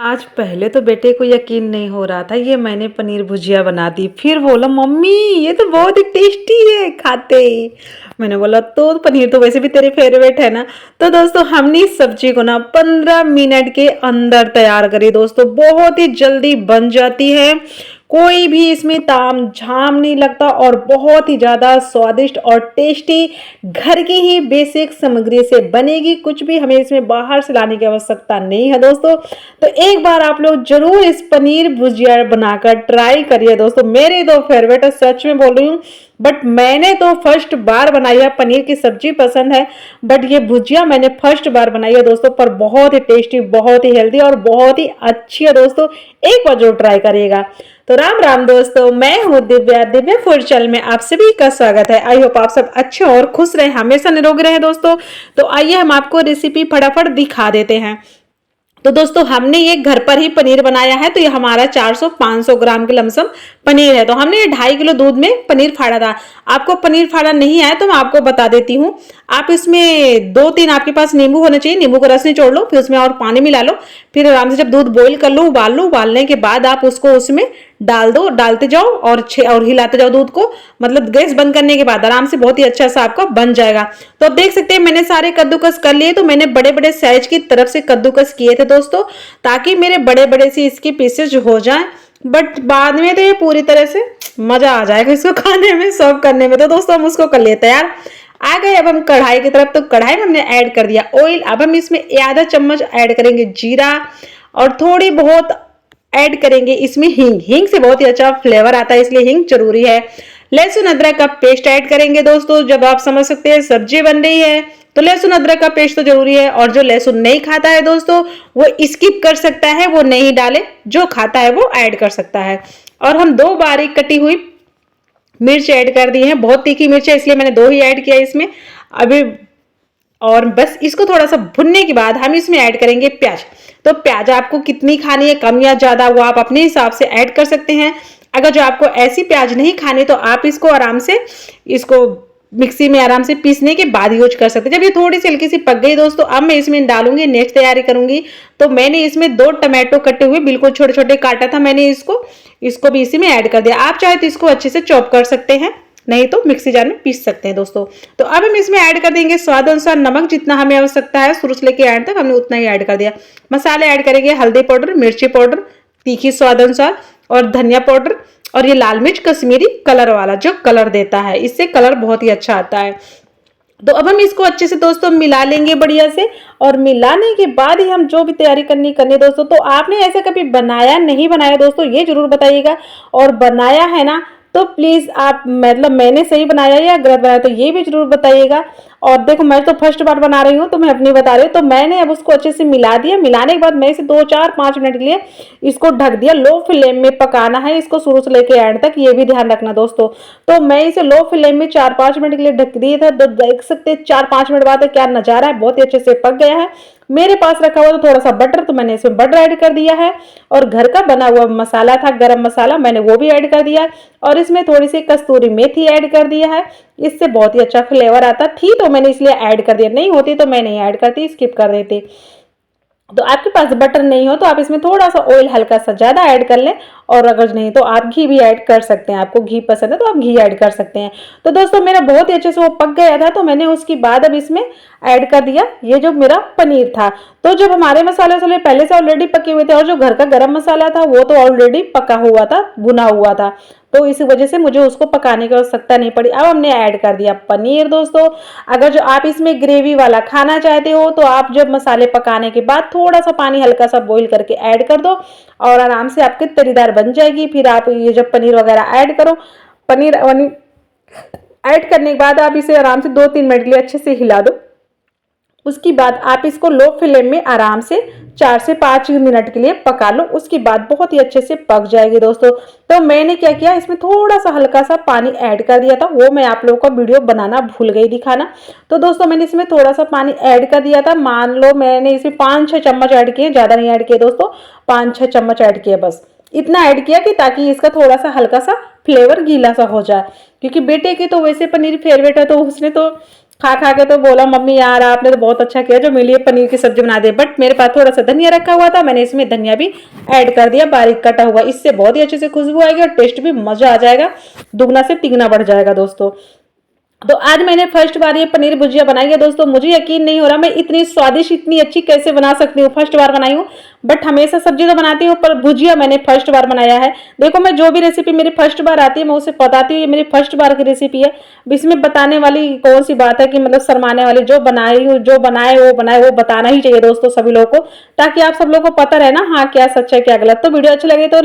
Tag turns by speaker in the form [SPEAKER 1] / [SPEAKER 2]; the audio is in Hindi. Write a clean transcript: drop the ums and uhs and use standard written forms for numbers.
[SPEAKER 1] आज पहले तो बेटे को यकीन नहीं हो रहा था, ये मैंने पनीर भुजिया बना दी। फिर बोला मम्मी ये तो बहुत ही टेस्टी है खाते ही। मैंने बोला तो पनीर तो वैसे भी तेरे फेवरेट है ना। तो दोस्तों हमने इस सब्जी को ना 15 मिनट के अंदर तैयार करी दोस्तों, बहुत ही जल्दी बन जाती है। कोई भी इसमें ताम झाम नहीं लगता और बहुत ही ज़्यादा स्वादिष्ट और टेस्टी घर की ही बेसिक सामग्री से बनेगी। कुछ भी हमें इसमें बाहर से लाने की आवश्यकता नहीं है दोस्तों। तो एक बार आप लोग जरूर इस पनीर भुजिया बनाकर ट्राई करिए दोस्तों। मेरे तो फेवरेट है, सच में बोल रही हूँ। बट मैंने तो फर्स्ट बार बनाई है। पनीर की सब्जी पसंद है बट ये भुजिया मैंने फर्स्ट बार बनाई है दोस्तों। पर बहुत ही टेस्टी, बहुत ही हेल्दी और बहुत ही अच्छी है दोस्तों। एक बार जरूर ट्राई करिएगा। तो राम राम दोस्तों, मैं हूँ दिव्या, दिव्या फूड चैनल में आप सभी का स्वागत है। आई होप आप सब अच्छे और खुश रहे, हमेशा निरोगी रहे दोस्तों। तो आइए हम आपको रेसिपी फटाफट दिखा देते हैं। तो दोस्तों हमने ये घर पर ही पनीर बनाया है। तो ये हमारा 400-500 ग्राम के लमसम पनीर है। तो हमने ये 2.5 किलो दूध में पनीर फाड़ा था। आपको पनीर फाड़ा नहीं आया तो मैं आपको बता देती हूँ। आप इसमें 2-3 आपके पास नींबू होना चाहिए, नींबू का रस निचोड़ लो, फिर उसमें और पानी मिला लो। फिर आराम से जब दूध बॉईल कर लो, उबाल लो। उबालने के बाद आप उसको उसमें डाल दो, डालते जाओ और हिलाते जाओ दूध को। मतलब गैस बंद करने के बाद आराम से बहुत ही अच्छा सा आपका बन जाएगा। तो आप देख सकते हैं मैंने सारे कद्दूकस कर लिए। तो मैंने बड़े बड़े साइज की तरफ से कद्दूकस किए थे दोस्तों, ताकि मेरे बड़े बड़े से इसके पीसेज हो जाएं। बट बाद में तो ये पूरी तरह से मजा आ जाएगा इसको खाने में, सर्व करने में। तो दोस्तों हम उसको कर लिए तैयार। आ गए अब हम कढ़ाई की तरफ। तो कढ़ाई में हमने ऐड कर दिया ऑयल। अब हम इसमें आधा चम्मच ऐड करेंगे जीरा और थोड़ी बहुत ऐड करेंगे इसमें हींग। हींग से बहुत ही अच्छा फ्लेवर आता है, इसलिए हींग जरूरी है। लहसुन अदरक का पेस्ट ऐड करेंगे दोस्तों। जब आप समझ सकते हैं सब्जी बन रही है तो लहसुन अदरक का पेस्ट तो जरूरी है। और जो लहसुन नहीं खाता है दोस्तों वो स्किप कर सकता है, वो नहीं डाले। जो खाता है वो ऐड कर सकता है। और हम 2 बारीक कटी हुई मिर्च ऐड कर दी है। बहुत तीखी मिर्च है इसलिए मैंने 2 ही ऐड किया इसमें अभी। और बस इसको थोड़ा सा भुनने के बाद हम इसमें ऐड करेंगे प्याज। तो प्याज आपको कितनी खानी है, कम या ज्यादा, वो आप अपने हिसाब से ऐड कर सकते हैं। अगर जो आपको ऐसी प्याज नहीं खानी तो आप इसको आराम से इसको मिक्सी में आराम से पीसने के बाद यूज कर सकते हैं। जब ये थोड़ी सी हल्की सी पक गई दोस्तों, अब मैं इसमें डालूंगी, नेक्स्ट तैयारी करूंगी। तो मैंने इसमें 2 टमाटो कटे हुए बिल्कुल छोटे छोटे काटा था मैंने, इसको भी इसी में ऐड कर दिया। आप चाहे तो इसको अच्छे से चॉप कर सकते हैं, नहीं तो मिक्सी जार में पीस सकते हैं दोस्तों। तो अब हम इसमें ऐड कर देंगे स्वाद अनुसार नमक। जितना हमें आवश्यकता है शुरू से लेकर एंड तक हमने उतना ही ऐड कर दिया। मसाले ऐड करेंगे हल्दी पाउडर, मिर्ची पाउडर, तीखी स्वाद अनुसार, और धनिया पाउडर, और ये लाल मिर्च कश्मीरी कलर वाला जो कलर देता है, इससे कलर बहुत ही अच्छा आता है। तो अब हम इसको अच्छे से दोस्तों मिला लेंगे बढ़िया से। और मिलाने के बाद ही हम जो भी तैयारी करनी दोस्तों। तो आपने ऐसा कभी बनाया नहीं बनाया दोस्तों ये जरूर बताइएगा। और बनाया है ना तो प्लीज आप, मतलब मैंने सही बनाया या गलत बनाया तो ये भी जरूर बताइएगा। और देखो मैं तो फर्स्ट बार बना रही हूँ तो मैं अपनी बता रही हूँ। तो मैंने अब उसको अच्छे से मिला दिया। मिलाने के बाद मैं इसे 2-4-5 मिनट के लिए इसको ढक दिया। लो फ्लेम में पकाना है इसको शुरू से लेकर एंड तक, ये भी ध्यान रखना दोस्तों। तो मैं इसे लो फ्लेम में 4-5 मिनट के लिए ढक दिया था। तो देख सकते हैं 4-5 मिनट बाद क्या नजारा है, बहुत ही अच्छे से पक गया है। मेरे पास रखा हुआ तो थोड़ा सा बटर, तो मैंने इसमें बटर ऐड कर दिया है। और घर का बना हुआ मसाला था गरम मसाला, मैंने वो भी ऐड कर दिया। और इसमें थोड़ी सी कस्तूरी मेथी ऐड कर दिया है, इससे बहुत ही अच्छा फ्लेवर आता थी तो मैंने इसलिए ऐड कर दिया। नहीं होती तो मैं नहीं ऐड करती, स्किप कर देती। तो आपके पास बटर नहीं हो तो आप इसमें थोड़ा सा ऑयल हल्का सा ज्यादा ऐड कर लें। और अगर नहीं तो आप घी भी ऐड कर सकते हैं, आपको घी पसंद है तो आप घी ऐड कर सकते हैं। तो दोस्तों मेरा बहुत ही अच्छे से वो पक गया था। तो मैंने उसके बाद अब इसमें ऐड कर दिया ये जो मेरा पनीर था। तो जब हमारे मसाले वसाले पहले से ऑलरेडी पके हुए थे और जो घर का गरम मसाला था वो तो ऑलरेडी पका हुआ था, भुना हुआ था, तो इसी वजह से मुझे उसको पकाने की आवश्यकता नहीं पड़ी। अब हमने ऐड कर दिया पनीर दोस्तों। अगर जो आप इसमें ग्रेवी वाला खाना चाहते हो तो आप जब मसाले पकाने के बाद थोड़ा सा पानी हल्का सा बॉईल करके ऐड कर दो और आराम से आपकी तरीदार बन जाएगी। फिर आप ये जब पनीर वगैरह ऐड करो, पनीर ऐड करने के बाद आप इसे आराम से 2-3 मिनट के लिए अच्छे से हिला दो। उसके बाद आप इसको लो फ्लेम में आराम से 4 से 5 मिनट के लिए पका लो। उसके बाद बहुत ही अच्छे से पक जाएगी दोस्तों। तो मैंने क्या किया, इसमें थोड़ा सा हल्का सा पानी ऐड कर दिया था, वो मैं आप लोगों का वीडियो बनाना भूल गई दिखाना। तो दोस्तों मैंने इसमें थोड़ा सा पानी ऐड कर दिया था। मान लो मैंने इसमें 5-6 चम्मच ऐड किए, ज्यादा नहीं ऐड किए दोस्तों, 5-6 चम्मच ऐड किए, बस इतना ऐड किया कि ताकि इसका थोड़ा सा हल्का सा फ्लेवर गीला सा हो जाए। क्योंकि बेटे की तो वैसे पनीर फेवरेट है तो उसने तो खा खा के तो बोला मम्मी यार आपने तो बहुत अच्छा किया जो मेरे लिए पनीर की सब्जी बना दी, बट मेरे पास थोड़ा सा धनिया रखा हुआ था, मैंने इसमें धनिया भी ऐड कर दिया बारीक कटा हुआ। इससे बहुत ही अच्छे से खुशबू आएगी और टेस्ट भी मजा आ जाएगा, दुगना से तिगना बढ़ जाएगा दोस्तों। तो आज मैंने फर्स्ट बार ये पनीर भुजिया बनाई है दोस्तों। मुझे यकीन नहीं हो रहा मैं इतनी स्वादिष्ट इतनी अच्छी कैसे बना सकती हूँ, फर्स्ट बार बनाई हूँ। बट हमेशा सब्जी तो बनाती हूँ पर भुजिया मैंने फर्स्ट बार बनाया है। देखो मैं जो भी रेसिपी मेरी फर्स्ट बार आती है मैं उसे बताती हूँ, ये मेरी फर्स्ट बार की रेसिपी है। इसमें बताने वाली कौन सी बात है कि मतलब शर्माने वाली, जो बनाई जो बनाए वो बताना ही चाहिए दोस्तों सभी लोगों को, ताकि आप सब लोगों को पता रहे ना हाँ क्या सच है क्या गलत। तो वीडियो अच्छी लगे तो